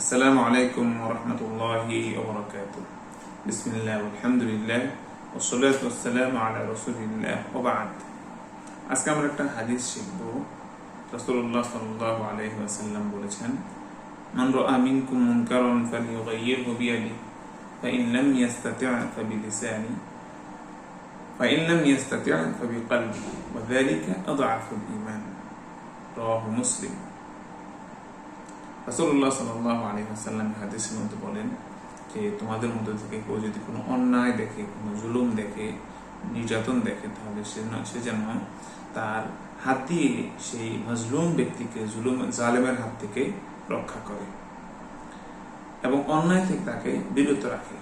আসসালামু আলাইকুম ওয়া রাহমাতুল্লাহি ওয়া বারাকাতুহু। বিসমিল্লাহ আলহামদুলিল্লাহ ওয়াসসালাতু ওয়াসসালামু আলা রাসূলিল্লাহ ওয়া বা'দ। আজকে আমরা একটা হাদিস শিখব। রাসূলুল্লাহ সাল্লাল্লাহু আলাইহি ওয়াসাল্লাম বলেছেন, মান রাআ মিনকুম মুনকারান ফালিয়ুগাইয়িরহু বিয়াদিহি ফাইন লাম ইস্তাতি' ফাবিলিসানিহি ফাইন লাম ইস্তাতি' ফাবিকলবিহি ওয়া যালিকা আযআফুল ঈমান। রাওয়াহু মুসলিম। রাসূলুল্লাহ সাল্লাল্লাহু আলাইহি ওয়াসাল্লাম হাদিসের মধ্যে বলেন যে তোমাদের মধ্যে থেকে কেউ যদি কোনো অন্যায় দেখে, কোনো জুলুম দেখে, নির্যাতন দেখে, তাহলে সে যেন তার হাত দিয়ে সেই মাজলুম ব্যক্তিকে জালেমের হাত থেকে রক্ষা করে এবং অন্যায় থেকে তাকে বিরত রাখে।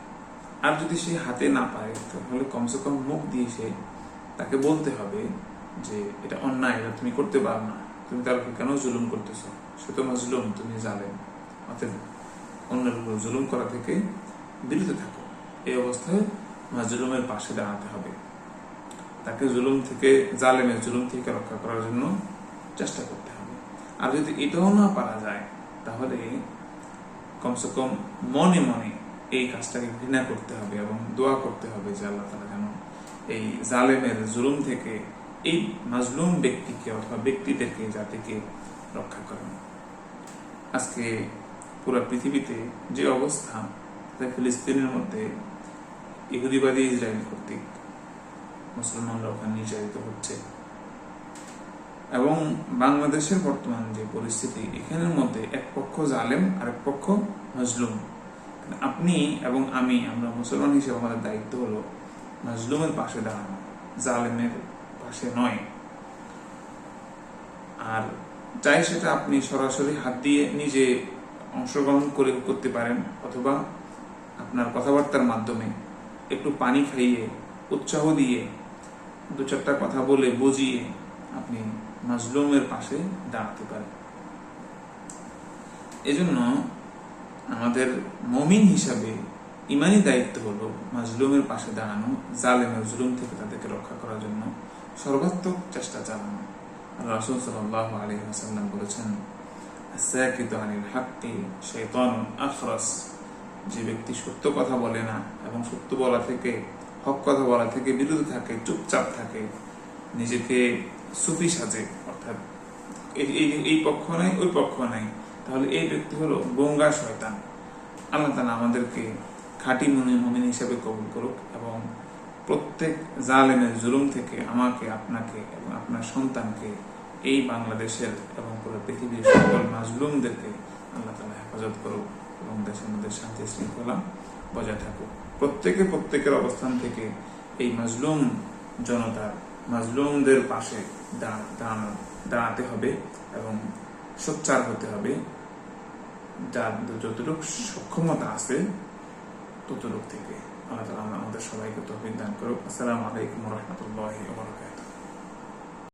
আর যদি সে হাতে না পারে তাহলে কমসে কম মুখ দিয়ে সে তাকে বলতে হবে যে এটা অন্যায়, এটা তুমি করতে পারো না, তুমি তাকে কেন জুলুম করতেছো, সে তো মাজলুম, তুমি জালেম, অতএব অন্যের উপর জুলুম করা থেকে বিরত থাকো। এই অবস্থায় মাজলুমের পাশে দাঁড়াতে হবে, তাকে জালেমের জুলুম থেকে রক্ষা করার জন্য চেষ্টা করতে হবে। আর যদি এটাও না পারা যায় তাহলে কমসে কম মনে মনে এই কাজটাকে ঘৃণা করতে হবে এবং দোয়া করতে হবে যে আল্লাহ তাআলা যেন এই জালেমের জুলুম থেকে এই মাজলুম ব্যক্তিকে অথবা ব্যক্তিদেরকে, জাতিকে রক্ষা করেন। আজকে পুরো পৃথিবীতে যে অবস্থা, ফিলিস্তিনের মধ্যে ইহুদিবাদী ইসরায়েল কর্তৃক মুসলমানরা ওখানে নির্যাতিত হচ্ছে এবং বাংলাদেশের বর্তমান যে পরিস্থিতি, এখানের মধ্যে এক পক্ষ জালেম আর এক পক্ষ মাজলুম। আপনি এবং আমরা মুসলমান হিসেবে আমাদের দায়িত্ব হলো মাজলুমের পাশে দাঁড়ানো, জালেমের পাশে নয়। আর চাই সেটা আপনি সরাসরি হাত দিয়ে নিজে অংশগ্রহণ করতে পারেন, অথবা আপনার কথাবার্তার মাধ্যমে একটু পানি খাইয়ে, উৎসাহ দিয়ে, দু চারটা কথা বলে বুঝিয়ে আপনি মাজলুমের পাশে দাঁড়াতে পারেন। এজন্য আমাদের মুমিন হিসাবে ইমানি দায়িত্ব হলো মাজলুমের পাশে দাঁড়ানো, জালেমের জুলুম থেকে তাদেরকে রক্ষা করার জন্য সর্বাত্মক চেষ্টা চালানো। রাসূল সাল্লাল্লাহু আলাইহি ওয়াসাল্লাম বলেছেন, আস-সাকিতু আনিল হাক্কি শাইতানুন আখরাস। যে ব্যক্তি সত্য কথা বলে না এবং সত্য বলা থেকে, হক কথা বলা থেকে বিরত থাকে, চুপচাপ থাকে, নিজেকে সুফি সাজে, অর্থাৎ এই পক্ষ নাই ওই পক্ষ নাই, তাহলে এই ব্যক্তি হলো গোঙ্গা শয়তান। আল্লাহ তাআলা আমাদেরকে খাঁটি মুমিন হিসেবে কবুল করুক এবং প্রত্যেক জালেমের জুলুম থেকে আমাকে, আপনাকে এবং আপনার সন্তানকে, এই বাংলাদেশের এবং পুরো পৃথিবীর সকল মাজলুমদেরকে আল্লাহ তাআলা হেফাজত করুক এবং দেশের মধ্যে শান্তি শৃঙ্খলা বজায় থাকুক। প্রত্যেকের অবস্থান থেকে এই মাজলুম জনতার, মাজলুমদের পাশে দাঁড়াতে হবে এবং সোচ্চার হতে হবে, যার যতটুকু সক্ষমতা আছে ততটুকু থেকে। আল্লাহ তাআলা আমাদের সবাইকে তৌফিক দান করুক। আসসালামু আলাইকুম ওয়া রাহমাতুল্লাহি ওয়া বারাকাতুহু।